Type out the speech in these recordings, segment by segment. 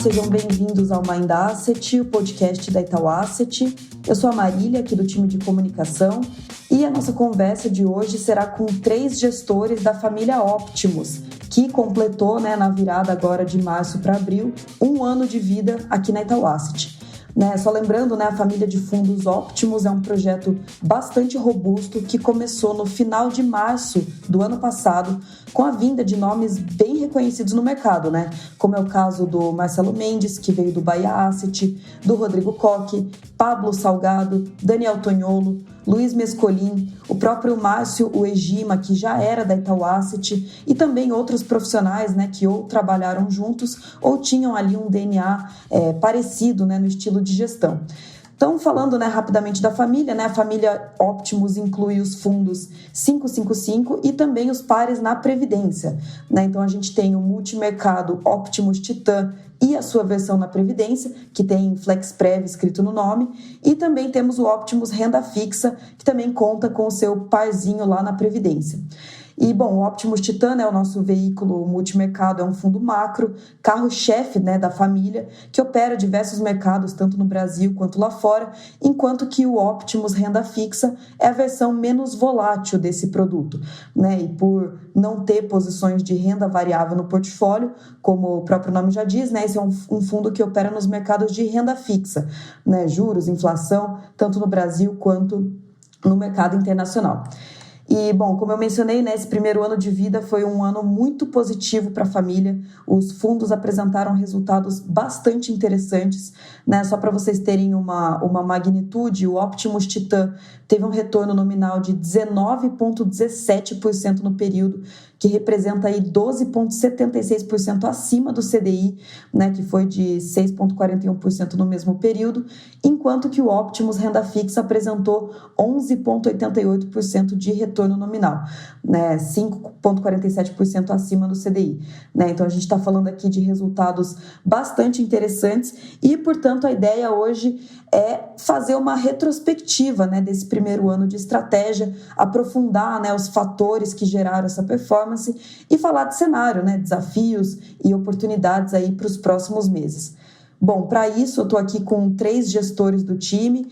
sejam bem-vindos ao Mind Asset, o podcast da Itaú Asset. Eu sou a Marília, aqui do time de comunicação, e a nossa conversa de hoje será com 3 gestores da família Optimus, que completou, na virada agora de março para abril, 1 ano de vida aqui na Itaú Asset. Só lembrando, a família de fundos Optimus é um projeto bastante robusto que começou no final de março do ano passado, com a vinda de nomes bem reconhecidos no mercado, como é o caso do Marcelo Mendes, que veio do Bahia Asset, do Rodrigo Koch, Pablo Salgado, Daniel Toniolo, Luiz Mescolin, o próprio Márcio Uegima, que já era da Itaú Asset, e também outros profissionais que ou trabalharam juntos ou tinham ali um DNA parecido no estilo de gestão. Então, falando rapidamente da família, a família Optimus inclui os fundos 555 e também os pares na Previdência. Então, a gente tem o multimercado Optimus Titan e a sua versão na Previdência, que tem FlexPrev escrito no nome, e também temos o Optimus Renda Fixa, que também conta com o seu parzinho lá na Previdência. E, o Optimus Titan é o nosso veículo multimercado, é um fundo macro, carro-chefe da família, que opera diversos mercados, tanto no Brasil quanto lá fora, enquanto que o Optimus Renda Fixa é a versão menos volátil desse produto. E por não ter posições de renda variável no portfólio, como o próprio nome já diz, esse é um fundo que opera nos mercados de renda fixa, juros, inflação, tanto no Brasil quanto no mercado internacional. E, como eu mencionei, esse primeiro ano de vida foi um ano muito positivo para a família. Os fundos apresentaram resultados bastante interessantes. Só para vocês terem uma magnitude, o Optimus Titan teve um retorno nominal de 19,17% no período, que representa aí 12,76% acima do CDI, que foi de 6,41% no mesmo período, enquanto que o Optimus Renda Fixa apresentou 11,88% de retorno nominal, 5,47% acima do CDI. Então, a gente está falando aqui de resultados bastante interessantes e, portanto, a ideia hoje é fazer uma retrospectiva desse primeiro ano de estratégia, aprofundar os fatores que geraram essa performance e falar de cenário, desafios e oportunidades aí para os próximos meses. Para isso, eu estou aqui com 3 gestores do time,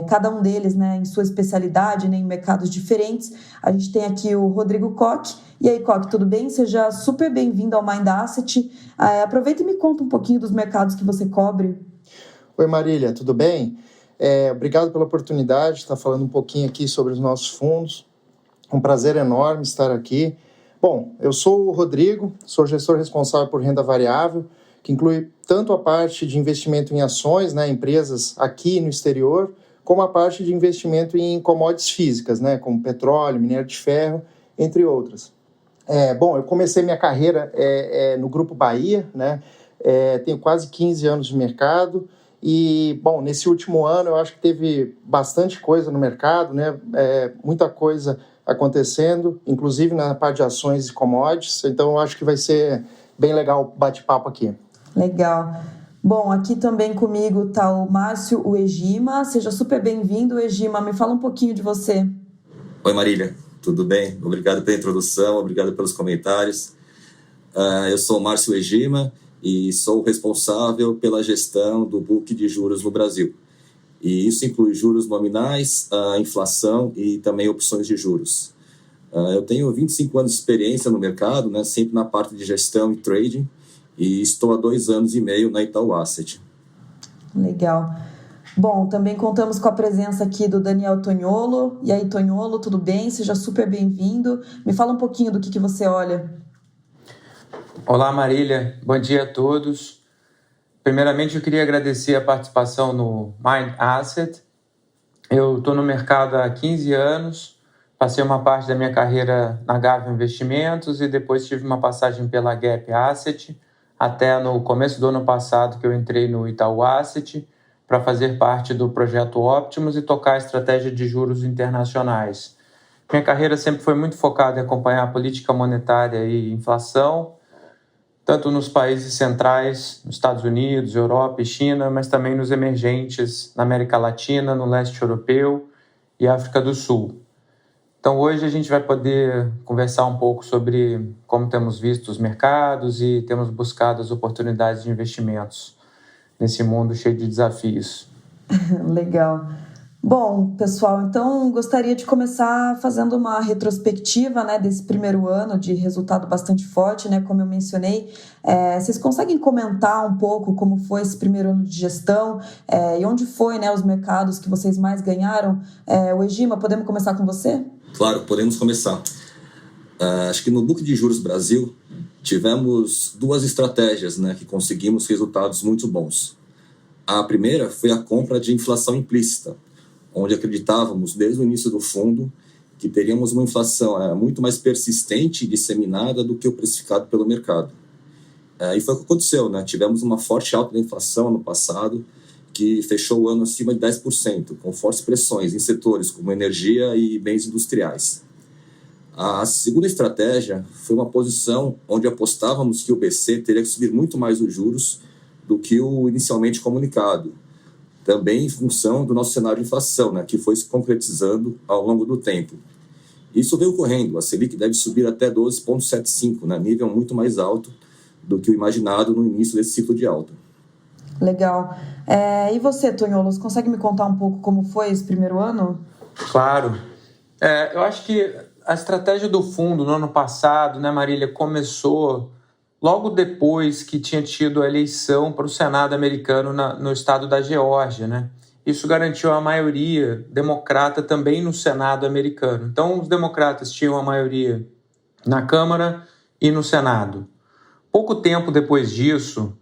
cada um deles em sua especialidade, em mercados diferentes. A gente tem aqui o Rodrigo Koch. E aí, Koch, tudo bem? Seja super bem-vindo ao Mind Asset. Aproveita e me conta um pouquinho dos mercados que você cobre. Oi, Marília, tudo bem? Obrigado pela oportunidade de estar falando um pouquinho aqui sobre os nossos fundos. Um prazer enorme estar aqui. Eu sou o Rodrigo, sou gestor responsável por renda variável, que inclui tanto a parte de investimento em ações, empresas aqui no exterior, como a parte de investimento em commodities físicas, como petróleo, minério de ferro, entre outras. Eu comecei minha carreira no Grupo Bahia, tenho quase 15 anos de mercado e, nesse último ano eu acho que teve bastante coisa no mercado, muita coisa acontecendo, inclusive na parte de ações e commodities, então eu acho que vai ser bem legal o bate-papo aqui. Legal. Aqui também comigo está o Márcio Uegima. Seja super bem-vindo, Uegima. Me fala um pouquinho de você. Oi, Marília. Tudo bem? Obrigado pela introdução, obrigado pelos comentários. Eu sou o Márcio Uegima e sou responsável pela gestão do book de juros no Brasil. E isso inclui juros nominais, a inflação e também opções de juros. Eu tenho 25 anos de experiência no mercado, sempre na parte de gestão e trading, e estou há 2 anos e meio na Itaú Asset. Legal. Também contamos com a presença aqui do Daniel Toniolo. E aí, Toniolo, tudo bem? Seja super bem-vindo. Me fala um pouquinho do que você olha. Olá, Marília. Bom dia a todos. Primeiramente, eu queria agradecer a participação no Mind Asset. Eu estou no mercado há 15 anos, passei uma parte da minha carreira na Gávea Investimentos e depois tive uma passagem pela Gap Asset, até no começo do ano passado que eu entrei no Itaú Asset para fazer parte do projeto Optimus e tocar a estratégia de juros internacionais. Minha carreira sempre foi muito focada em acompanhar a política monetária e inflação, tanto nos países centrais, nos Estados Unidos, Europa e China, mas também nos emergentes na América Latina, no leste europeu e África do Sul. Então, hoje a gente vai poder conversar um pouco sobre como temos visto os mercados e temos buscado as oportunidades de investimentos nesse mundo cheio de desafios. Legal. Bom, pessoal, então gostaria de começar fazendo uma retrospectiva, né, desse primeiro ano de resultado bastante forte, né, como eu mencionei. Vocês conseguem comentar um pouco como foi esse primeiro ano de gestão e onde foi, né, os mercados que vocês mais ganharam? O Egima, podemos começar com você? Claro, podemos começar. Acho que no Book de Juros Brasil tivemos duas estratégias, né, que conseguimos resultados muito bons. A primeira foi a compra de inflação implícita, onde acreditávamos desde o início do fundo que teríamos uma inflação muito mais persistente e disseminada do que o precificado pelo mercado. E foi o que aconteceu, né? Tivemos uma forte alta da inflação ano passado, que fechou o ano acima de 10%, com fortes pressões em setores como energia e bens industriais. A segunda estratégia foi uma posição onde apostávamos que o BC teria que subir muito mais os juros do que o inicialmente comunicado, também em função do nosso cenário de inflação, né, que foi se concretizando ao longo do tempo. Isso veio ocorrendo, a Selic deve subir até 12,75, né, nível muito mais alto do que o imaginado no início desse ciclo de alta. Legal. E você, Tonholos, consegue me contar um pouco como foi esse primeiro ano? Claro. Eu acho que a estratégia do fundo no ano passado, né, Marília, começou logo depois que tinha tido a eleição para o Senado americano no estado da Geórgia, né? Isso garantiu a maioria democrata também no Senado americano. Então, os democratas tinham a maioria na Câmara e no Senado. Pouco tempo depois disso,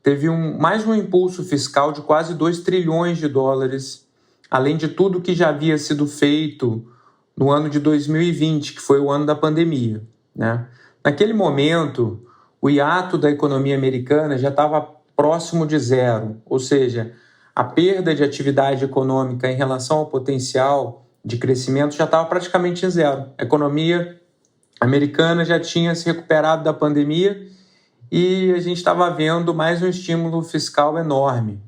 teve mais um impulso fiscal de quase 2 trilhões de dólares, além de tudo que já havia sido feito no ano de 2020, que foi o ano da pandemia, né? Naquele momento, o hiato da economia americana já estava próximo de zero, ou seja, a perda de atividade econômica em relação ao potencial de crescimento já estava praticamente em zero. A economia americana já tinha se recuperado da pandemia e a gente estava vendo mais um estímulo fiscal enorme.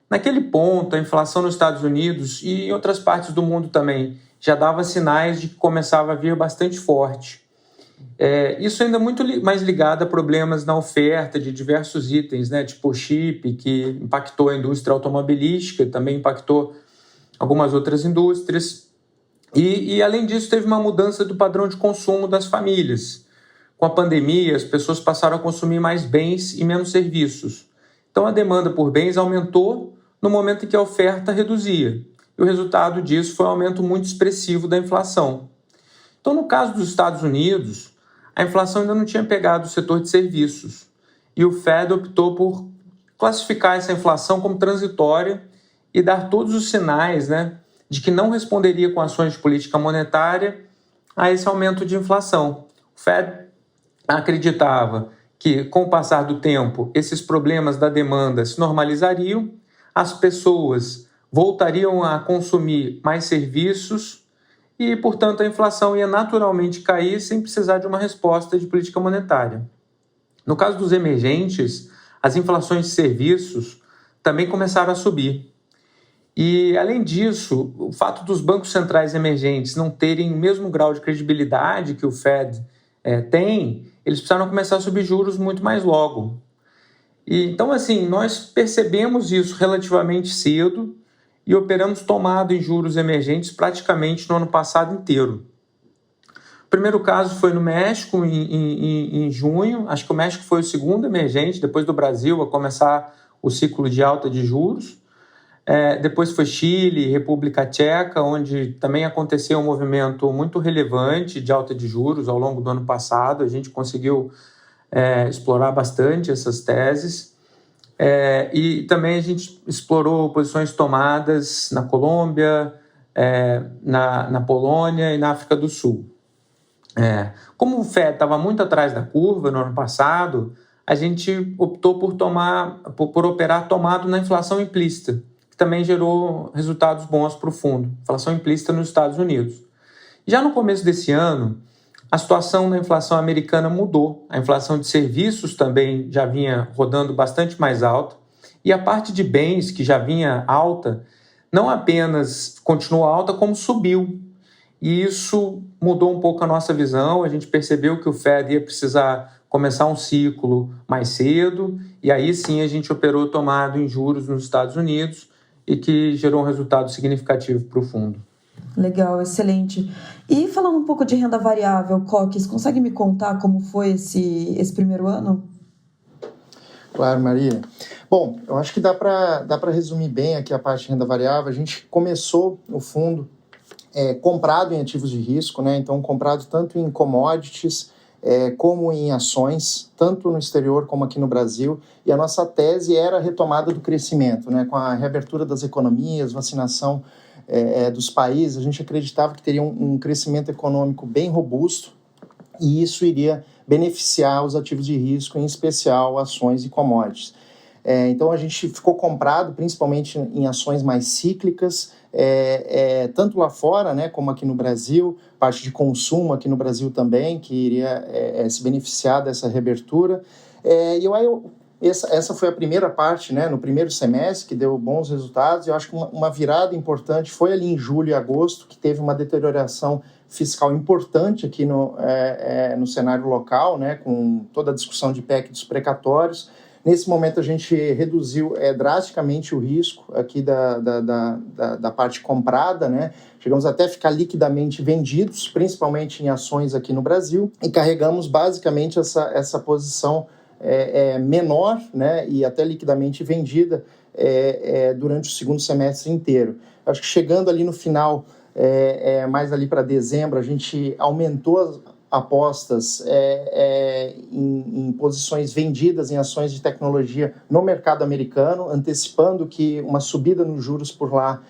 Naquele ponto, a inflação nos Estados Unidos e em outras partes do mundo também já dava sinais de que começava a vir bastante forte. Isso ainda muito mais ligado a problemas na oferta de diversos itens, né, tipo chip, que impactou a indústria automobilística, também impactou algumas outras indústrias. E além disso, teve uma mudança do padrão de consumo das famílias. Com a pandemia, as pessoas passaram a consumir mais bens e menos serviços. Então, a demanda por bens aumentou no momento em que a oferta reduzia. E o resultado disso foi um aumento muito expressivo da inflação. Então, no caso dos Estados Unidos, a inflação ainda não tinha pegado o setor de serviços. E o Fed optou por classificar essa inflação como transitória e dar todos os sinais, né, de que não responderia com ações de política monetária a esse aumento de inflação. O Fed acreditava que, com o passar do tempo, esses problemas da demanda se normalizariam, as pessoas voltariam a consumir mais serviços e, portanto, a inflação ia naturalmente cair sem precisar de uma resposta de política monetária. No caso dos emergentes, as inflações de serviços também começaram a subir. E, além disso, o fato dos bancos centrais emergentes não terem o mesmo grau de credibilidade que o Fed tem, eles precisaram começar a subir juros muito mais logo. Então, assim, nós percebemos isso relativamente cedo e operamos tomada em juros emergentes praticamente no ano passado inteiro. O primeiro caso foi no México, em junho. Acho que o México foi o segundo emergente, depois do Brasil, a começar o ciclo de alta de juros. Depois foi Chile, República Tcheca, onde também aconteceu um movimento muito relevante de alta de juros ao longo do ano passado. A gente conseguiu explorar bastante essas teses. E também a gente explorou posições tomadas na Colômbia, na Polônia e na África do Sul. Como o Fed estava muito atrás da curva no ano passado, a gente optou por operar tomado na inflação implícita, que também gerou resultados bons para o fundo, inflação implícita nos Estados Unidos. Já no começo desse ano, a situação da inflação americana mudou. A inflação de serviços também já vinha rodando bastante mais alta. E a parte de bens, que já vinha alta, não apenas continuou alta, como subiu. e isso mudou um pouco a nossa visão. A gente percebeu que o Fed ia precisar começar um ciclo mais cedo, e aí sim a gente operou tomado em juros nos Estados Unidos e que gerou um resultado significativo para o fundo. Legal, excelente. E falando um pouco de renda variável, Coques, consegue me contar como foi esse primeiro ano? Claro, Maria. Bom, eu acho que dá para resumir bem aqui a parte de renda variável. A gente começou o fundo comprado em ativos de risco, né? Então comprado tanto em commodities como em ações, tanto no exterior como aqui no Brasil. E a nossa tese era a retomada do crescimento, né? Com a reabertura das economias, vacinação dos países, a gente acreditava que teria um crescimento econômico bem robusto e isso iria beneficiar os ativos de risco, em especial ações e commodities. Então a gente ficou comprado principalmente em ações mais cíclicas, tanto lá fora, né, como aqui no Brasil, parte de consumo aqui no Brasil também, que iria se beneficiar dessa reabertura. Essa foi a primeira parte, né, no primeiro semestre, que deu bons resultados. Eu acho que uma virada importante foi ali em julho e agosto, que teve uma deterioração fiscal importante aqui no cenário local, né, com toda a discussão de PEC dos precatórios. Nesse momento, a gente reduziu drasticamente o risco aqui da parte comprada, né? Chegamos até a ficar liquidamente vendidos, principalmente em ações aqui no Brasil, e carregamos basicamente essa posição menor, né, e até liquidamente vendida durante o segundo semestre inteiro. Acho que chegando ali no final, mais ali para dezembro, a gente aumentou as apostas em posições vendidas em ações de tecnologia no mercado americano, antecipando que uma subida nos juros por lá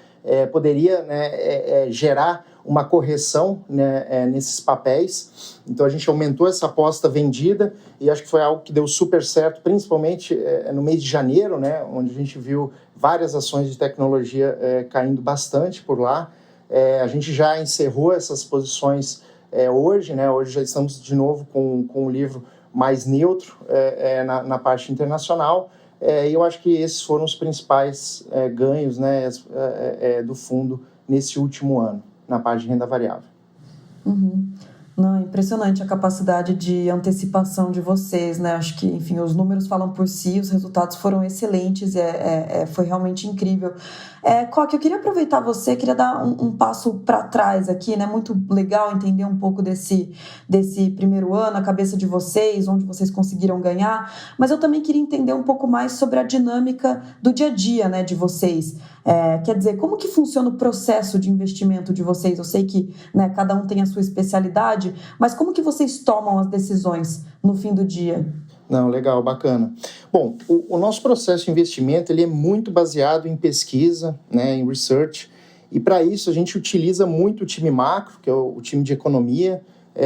poderia, né, gerar uma correção, né, nesses papéis. Então a gente aumentou essa aposta vendida e acho que foi algo que deu super certo, principalmente no mês de janeiro, né, onde a gente viu várias ações de tecnologia caindo bastante por lá. A gente já encerrou essas posições hoje, né? Hoje já estamos de novo com um livro mais neutro na parte internacional. E eu acho que esses foram os principais ganhos, né, do fundo nesse último ano, na parte de renda variável. Uhum. Não, é impressionante a capacidade de antecipação de vocês, né? Acho que, enfim, os números falam por si, os resultados foram excelentes, foi realmente incrível. Coque, eu queria aproveitar você, queria dar um passo para trás aqui, né? Muito legal entender um pouco desse primeiro ano, a cabeça de vocês, onde vocês conseguiram ganhar, mas eu também queria entender um pouco mais sobre a dinâmica do dia a dia, né, de vocês. Quer dizer, como que funciona o processo de investimento de vocês? Eu sei que, né, cada um tem a sua especialidade, mas como que vocês tomam as decisões no fim do dia? Não, legal, bacana. Bom, o nosso processo de investimento ele é muito baseado em pesquisa, né, em research, e para isso a gente utiliza muito o time macro, que é o time de economia,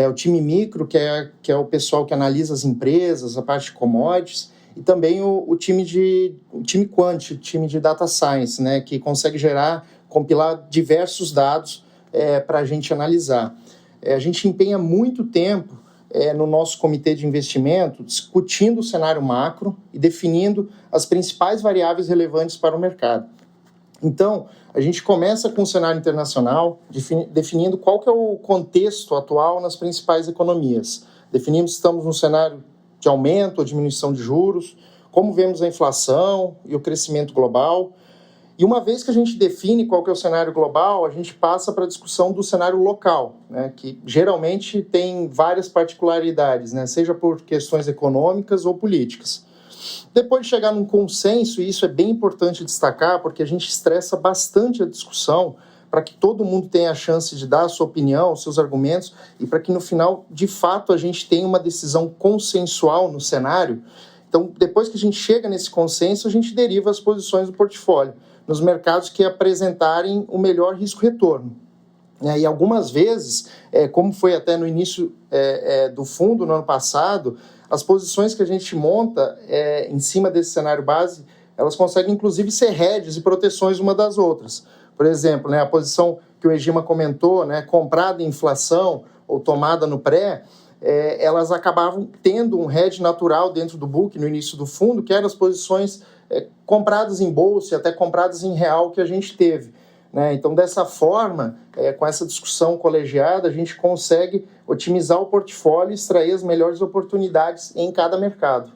o time micro, que é o pessoal que analisa as empresas, a parte de commodities, e também o time quant, o time de data science, né, que consegue compilar diversos dados para a gente analisar. A gente empenha muito tempo no nosso comitê de investimento, discutindo o cenário macro e definindo as principais variáveis relevantes para o mercado. Então, a gente começa com o cenário internacional, definindo qual que é o contexto atual nas principais economias. Definimos se estamos num cenário de aumento ou diminuição de juros, como vemos a inflação e o crescimento global. E uma vez que a gente define qual que é o cenário global, a gente passa para a discussão do cenário local, né, que geralmente tem várias particularidades, né, seja por questões econômicas ou políticas. Depois de chegar num consenso, e isso é bem importante destacar, porque a gente estressa bastante a discussão para que todo mundo tenha a chance de dar a sua opinião, os seus argumentos, e para que no final, de fato, a gente tenha uma decisão consensual no cenário. Então, depois que a gente chega nesse consenso, a gente deriva as posições do portfólio nos mercados que apresentarem o melhor risco-retorno. E algumas vezes, como foi até no início do fundo no ano passado, as posições que a gente monta em cima desse cenário base, elas conseguem inclusive ser hedges e proteções uma das outras. Por exemplo, né, a posição que o Egima comentou, né, comprada em inflação ou tomada no pré, elas acabavam tendo um hedge natural dentro do book no início do fundo, que eram as posições compradas em bolsa e até compradas em real que a gente teve. né? Então, dessa forma, com essa discussão colegiada, a gente consegue otimizar o portfólio e extrair as melhores oportunidades em cada mercado.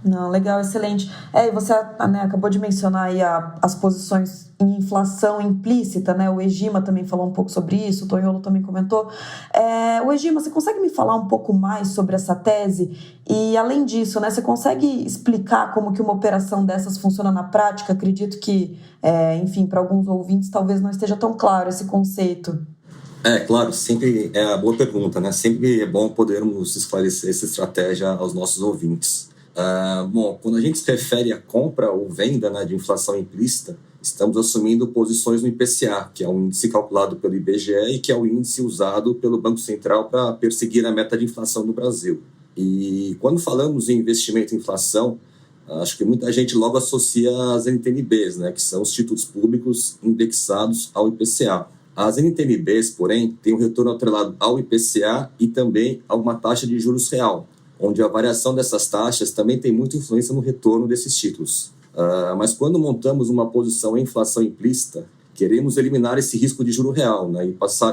Não, legal, excelente. E você, né, acabou de mencionar aí as posições em inflação implícita, né? O Egima também falou um pouco sobre isso, o Tonholo também comentou. O Egima, você consegue me falar um pouco mais sobre essa tese? E, além disso, né, você consegue explicar como que uma operação dessas funciona na prática? Acredito que, enfim, para alguns ouvintes talvez não esteja tão claro esse conceito. Claro, sempre é uma boa pergunta, né? Sempre é bom podermos esclarecer essa estratégia aos nossos ouvintes. Bom, quando a gente se refere à compra ou venda, né, de inflação implícita, estamos assumindo posições no IPCA, que é um índice calculado pelo IBGE e que é o índice usado pelo Banco Central para perseguir a meta de inflação no Brasil. E quando falamos em investimento em inflação, acho que muita gente logo associa as NTNBs, né, que são os títulos públicos indexados ao IPCA. As NTNBs, porém, têm um retorno atrelado ao IPCA e também a uma taxa de juros real, onde a variação dessas taxas também tem muita influência no retorno desses títulos. Mas quando montamos uma posição em inflação implícita, queremos eliminar esse risco de juro real, né?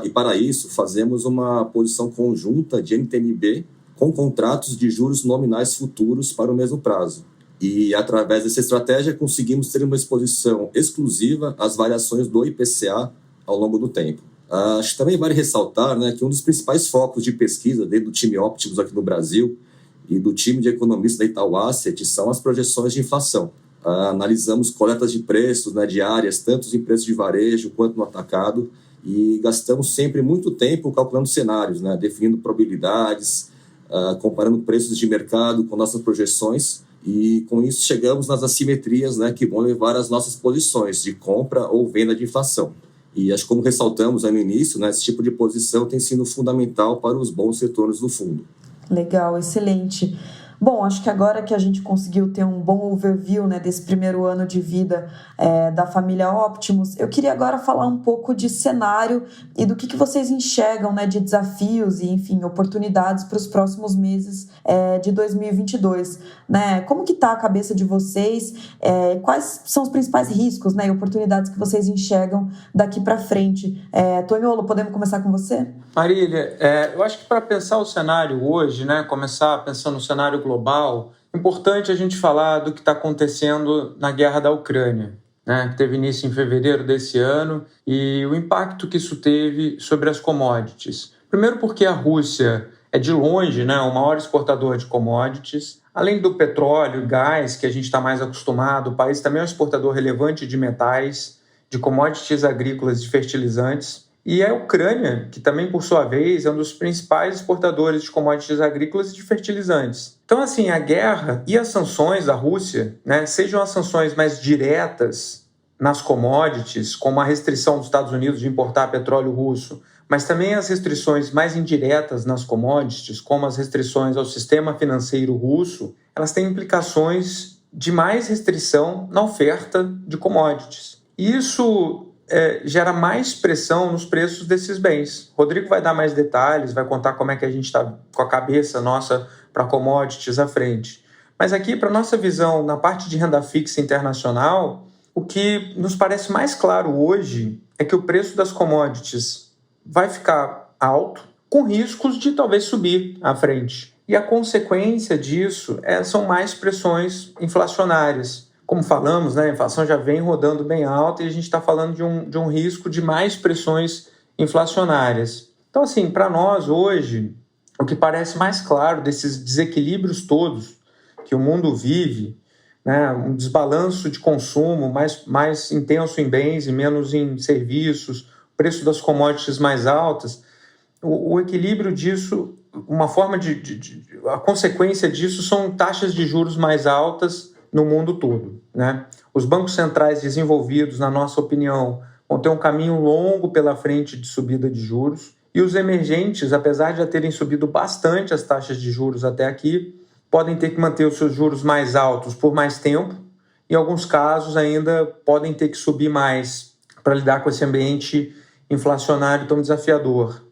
E para isso fazemos uma posição conjunta de NTNB com contratos de juros nominais futuros para o mesmo prazo. E através dessa estratégia conseguimos ter uma exposição exclusiva às variações do IPCA ao longo do tempo. Acho que também vale ressaltar, né, que um dos principais focos de pesquisa dentro do time Optimus aqui no Brasil e do time de economistas da Itaú Asset são as projeções de inflação. Analisamos coletas de preços, né, diárias, tanto em preços de varejo quanto no atacado, e gastamos sempre muito tempo calculando cenários, né, definindo probabilidades, comparando preços de mercado com nossas projeções, e com isso chegamos nas assimetrias, né, que vão levar às nossas posições de compra ou venda de inflação. E acho que, como ressaltamos aí no início, né, esse tipo de posição tem sido fundamental para os bons retornos do fundo. Legal, excelente. Bom, acho que agora que a gente conseguiu ter um bom overview, né, desse primeiro ano de vida da família Optimus, eu queria agora falar um pouco de cenário e do que vocês enxergam, né, de desafios e, enfim, oportunidades para os próximos meses de 2022. Né? Como que está a cabeça de vocês? Quais são os principais riscos, né, e oportunidades que vocês enxergam daqui para frente? Tonholo, podemos começar com você? Marília, eu acho que para pensar o cenário hoje, né, começar pensando no cenário global, é importante a gente falar do que está acontecendo na guerra da Ucrânia, né, que teve início em fevereiro desse ano, e o impacto que isso teve sobre as commodities. Primeiro porque a Rússia é de longe, né, o maior exportador de commodities. Além do petróleo e gás, que a gente está mais acostumado, o país também é um exportador relevante de metais, de commodities agrícolas e de fertilizantes. E a Ucrânia, que também, por sua vez, é um dos principais exportadores de commodities agrícolas e de fertilizantes. Então, assim, a guerra e as sanções da Rússia, né, sejam as sanções mais diretas nas commodities, como a restrição dos Estados Unidos de importar petróleo russo, mas também as restrições mais indiretas nas commodities, como as restrições ao sistema financeiro russo, elas têm implicações de mais restrição na oferta de commodities. Isso gera mais pressão nos preços desses bens. Rodrigo vai dar mais detalhes, vai contar como é que a gente está com a cabeça nossa para commodities à frente. Mas aqui, para a nossa visão na parte de renda fixa internacional, o que nos parece mais claro hoje é que o preço das commodities vai ficar alto, com riscos de talvez subir à frente. E a consequência disso são mais pressões inflacionárias. Como falamos, né, a inflação já vem rodando bem alta e a gente está falando de um risco de mais pressões inflacionárias. Então, assim, para nós hoje, o que parece mais claro desses desequilíbrios todos que o mundo vive, né, um desbalanço de consumo mais intenso em bens e menos em serviços, preço das commodities mais altas, o equilíbrio disso, uma forma a consequência disso são taxas de juros mais altas no mundo todo, né? Os bancos centrais desenvolvidos, na nossa opinião, vão ter um caminho longo pela frente de subida de juros, e os emergentes, apesar de já terem subido bastante as taxas de juros até aqui, podem ter que manter os seus juros mais altos por mais tempo, e em alguns casos ainda podem ter que subir mais para lidar com esse ambiente inflacionário tão desafiador.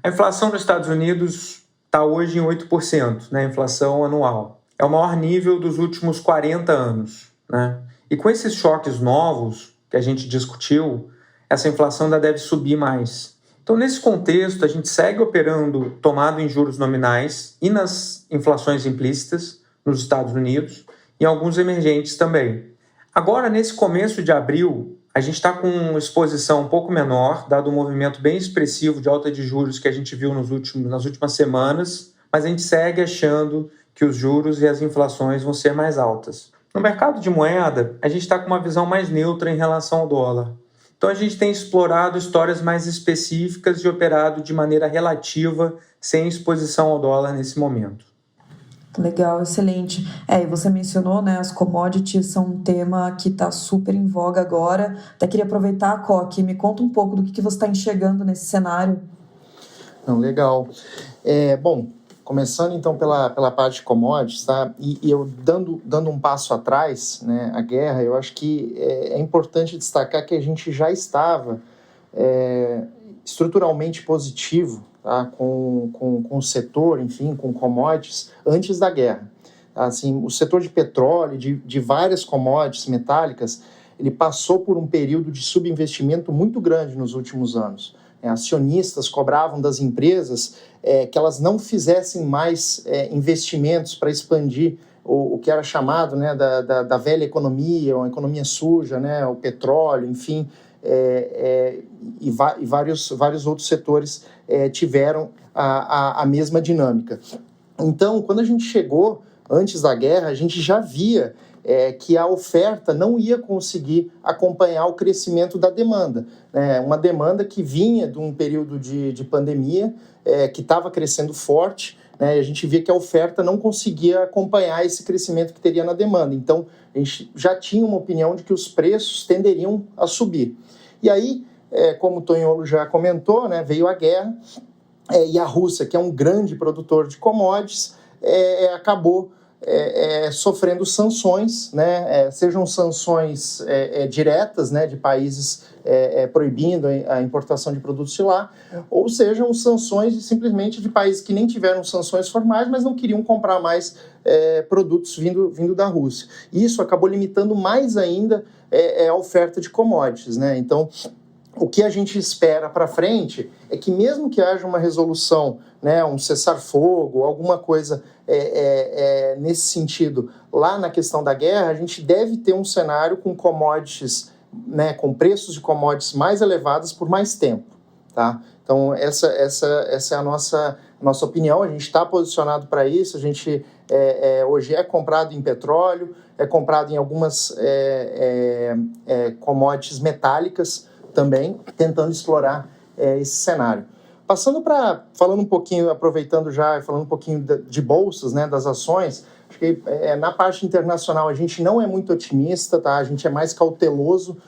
A inflação nos Estados Unidos está hoje em 8%, né? A inflação anual. É o maior nível dos últimos 40 anos. Né? E com esses choques novos que a gente discutiu, essa inflação ainda deve subir mais. Então, nesse contexto, a gente segue operando tomado em juros nominais e nas inflações implícitas nos Estados Unidos e alguns emergentes também. Agora, nesse começo de abril, a gente está com exposição um pouco menor, dado um movimento bem expressivo de alta de juros que a gente viu nas últimas semanas, mas a gente segue achando que os juros e as inflações vão ser mais altas. No mercado de moeda, a gente está com uma visão mais neutra em relação ao dólar. Então, a gente tem explorado histórias mais específicas e operado de maneira relativa, sem exposição ao dólar nesse momento. Legal, excelente. E você mencionou, né, as commodities são um tema que está super em voga agora. Até queria aproveitar, Coque, me conta um pouco do que você está enxergando nesse cenário. Legal. Bom, começando então pela parte de commodities, tá? E eu dando um passo atrás, né, a guerra, eu acho que é importante destacar que a gente já estava estruturalmente positivo, tá, com o setor, enfim, com commodities, antes da guerra. Assim, o setor de petróleo, de várias commodities metálicas, ele passou por um período de subinvestimento muito grande nos últimos anos. Acionistas cobravam das empresas que elas não fizessem mais investimentos para expandir o que era chamado, né, da velha economia, uma economia suja, né, o petróleo, enfim, e vários outros setores tiveram a mesma dinâmica. Então, quando a gente chegou antes da guerra, a gente já via que a oferta não ia conseguir acompanhar o crescimento da demanda. Uma demanda que vinha de um período de pandemia, que estava crescendo forte, né, e a gente via que a oferta não conseguia acompanhar esse crescimento que teria na demanda. Então, a gente já tinha uma opinião de que os preços tenderiam a subir. E aí, como o Tonholo já comentou, né, veio a guerra, e a Rússia, que é um grande produtor de commodities, acabou sofrendo sanções, né, sejam sanções diretas, né, de países proibindo a importação de produtos de lá, ou sejam sanções simplesmente de países que nem tiveram sanções formais, mas não queriam comprar mais produtos vindo da Rússia. Isso acabou limitando mais ainda a oferta de commodities, né? Então, o que a gente espera para frente é que mesmo que haja uma resolução, né, um cessar-fogo, alguma coisa nesse sentido, lá na questão da guerra, a gente deve ter um cenário com commodities, né, com preços de commodities mais elevados por mais tempo, tá? Então, essa é a nossa opinião, a gente está posicionado para isso, a gente hoje é comprado em petróleo, é comprado em algumas commodities metálicas também, tentando explorar esse cenário. Falando um pouquinho, aproveitando já, falando um pouquinho de bolsas, né, das ações, acho que na parte internacional a gente não é muito otimista, tá? A gente é mais cauteloso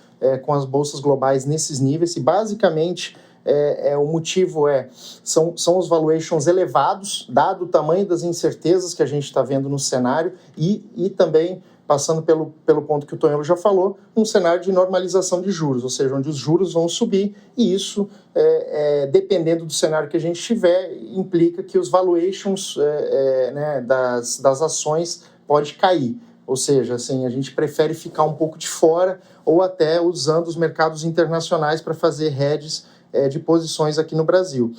com as bolsas globais nesses níveis, e basicamente o motivo são os valuations elevados, dado o tamanho das incertezas que a gente está vendo no cenário, e também, passando pelo ponto que o Tonholo já falou, um cenário de normalização de juros, ou seja, onde os juros vão subir, e isso, dependendo do cenário que a gente tiver, implica que os valuations né, das ações pode cair. Ou seja, assim, a gente prefere ficar um pouco de fora, ou até usando os mercados internacionais para fazer hedges de posições aqui no Brasil.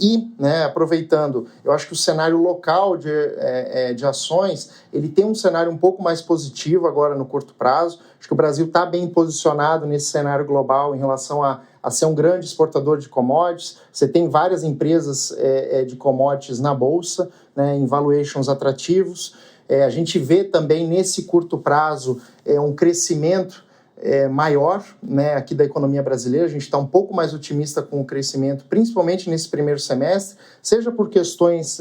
E, né, aproveitando, eu acho que o cenário local de ações, ele tem um cenário um pouco mais positivo agora no curto prazo. Acho que o Brasil está bem posicionado nesse cenário global em relação a ser um grande exportador de commodities. Você tem várias empresas de commodities na Bolsa, né, em valuations atrativos. A gente vê também nesse curto prazo um crescimento maior, né, aqui da economia brasileira. A gente está um pouco mais otimista com o crescimento, principalmente nesse primeiro semestre, seja por questões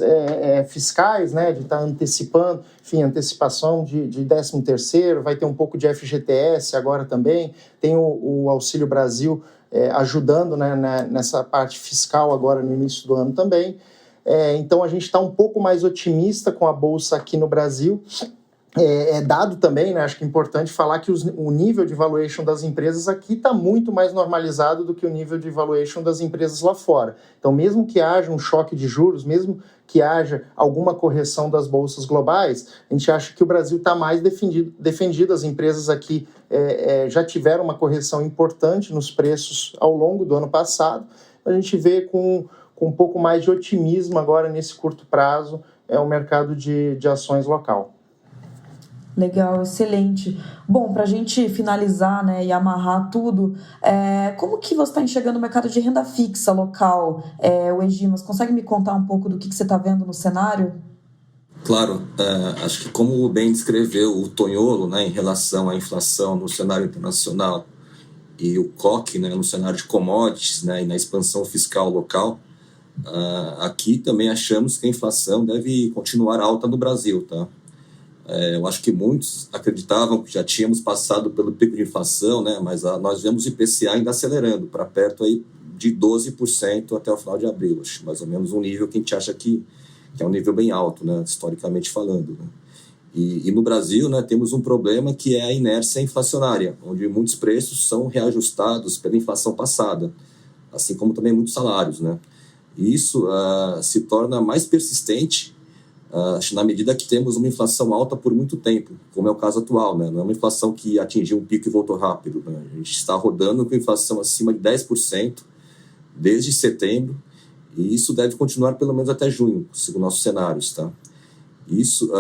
fiscais, né, de estar antecipando, enfim, antecipação de 13º, vai ter um pouco de FGTS agora também, tem o Auxílio Brasil ajudando, né, nessa parte fiscal agora no início do ano também. Então a gente está um pouco mais otimista com a Bolsa aqui no Brasil. dado também, né, acho que é importante falar que o nível de valuation das empresas aqui está muito mais normalizado do que o nível de valuation das empresas lá fora. Então, mesmo que haja um choque de juros, mesmo que haja alguma correção das bolsas globais, a gente acha que o Brasil está mais defendido. As empresas aqui já tiveram uma correção importante nos preços ao longo do ano passado. A gente vê com um pouco mais de otimismo agora nesse curto prazo o mercado de ações local. Legal, excelente. Bom, para a gente finalizar, né, e amarrar tudo, como que você está enxergando o mercado de renda fixa local, o Egimas? Consegue me contar um pouco do que você está vendo no cenário? Claro, acho que como bem descreveu o Tonholo, né, em relação à inflação no cenário internacional e o Koch, né, no cenário de commodities, né, e na expansão fiscal local, aqui também achamos que a inflação deve continuar alta no Brasil, tá? Eu acho que muitos acreditavam que já tínhamos passado pelo pico de inflação, né? Mas nós vemos o IPCA ainda acelerando para perto aí de 12% até o final de abril. Acho mais ou menos um nível que a gente acha que é um nível bem alto, né? Historicamente falando, né? E no Brasil, né, temos um problema que é a inércia inflacionária, onde muitos preços são reajustados pela inflação passada, assim como também muitos salários, né? E isso se torna mais persistente na medida que temos uma inflação alta por muito tempo, como é o caso atual, né? Não é uma inflação que atingiu um pico e voltou rápido, né? A gente está rodando com inflação acima de 10% desde setembro, e isso deve continuar pelo menos até junho, segundo nossos cenários, tá? Isso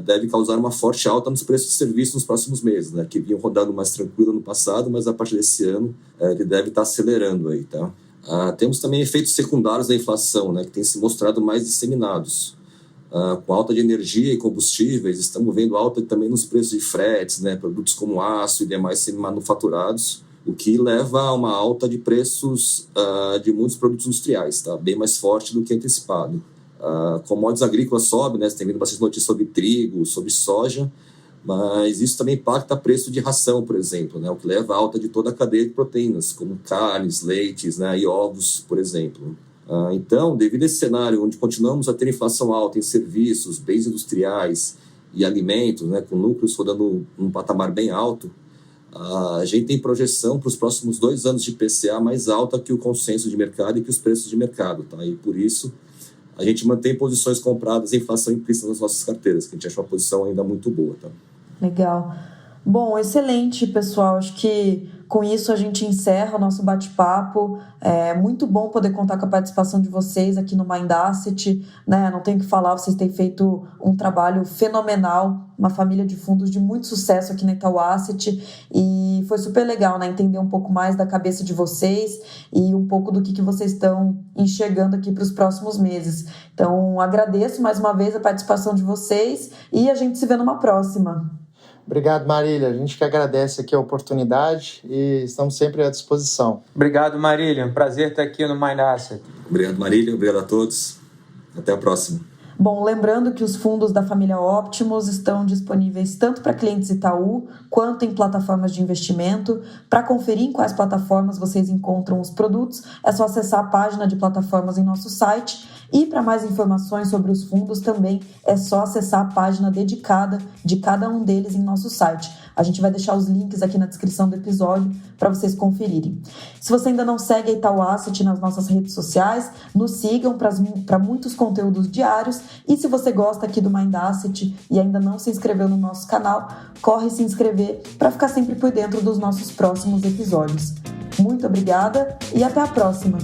deve causar uma forte alta nos preços de serviços nos próximos meses, né? Que vinham rodando mais tranquilo no passado, mas a partir desse ano ele deve estar acelerando aí, tá? Temos também efeitos secundários da inflação, né? Que têm se mostrado mais disseminados. Com alta de energia e combustíveis, estamos vendo alta também nos preços de fretes, né, produtos como aço e demais semi-manufaturados, o que leva a uma alta de preços de muitos produtos industriais, tá? Bem mais forte do que antecipado. Commodities agrícolas sobem, né, você tem vindo bastante notícias sobre trigo, sobre soja, mas isso também impacta o preço de ração, por exemplo, né, o que leva a alta de toda a cadeia de proteínas, como carnes, leites, né, e ovos, por exemplo. Então, devido a esse cenário onde continuamos a ter inflação alta em serviços, bens industriais e alimentos, né, com núcleos rodando um patamar bem alto, a gente tem projeção para os próximos 2 anos de IPCA mais alta que o consenso de mercado e que os preços de mercado, tá? E por isso a gente mantém posições compradas em inflação implícita nas nossas carteiras, que a gente acha uma posição ainda muito boa, tá? Legal. Bom, excelente, pessoal. Acho que com isso a gente encerra o nosso bate-papo. É muito bom poder contar com a participação de vocês aqui no Mind Asset, né? Não tenho o que falar, vocês têm feito um trabalho fenomenal, uma família de fundos de muito sucesso aqui na Itaú Asset, e foi super legal, né? Entender um pouco mais da cabeça de vocês e um pouco do que vocês estão enxergando aqui para os próximos meses. Então, agradeço mais uma vez a participação de vocês e a gente se vê numa próxima. Obrigado, Marília. A gente que agradece aqui a oportunidade e estamos sempre à disposição. Obrigado, Marília. Um prazer estar aqui no Mind Asset. Obrigado, Marília. Obrigado a todos. Até a próxima. Bom, lembrando que os fundos da família Optimus estão disponíveis tanto para clientes Itaú quanto em plataformas de investimento. Para conferir em quais plataformas vocês encontram os produtos, é só acessar a página de plataformas em nosso site. E para mais informações sobre os fundos também é só acessar a página dedicada de cada um deles em nosso site. A gente vai deixar os links aqui na descrição do episódio para vocês conferirem. Se você ainda não segue a Itaú Asset nas nossas redes sociais, nos sigam para muitos conteúdos diários. E se você gosta aqui do Mind Asset e ainda não se inscreveu no nosso canal, corre se inscrever para ficar sempre por dentro dos nossos próximos episódios. Muito obrigada e até a próxima!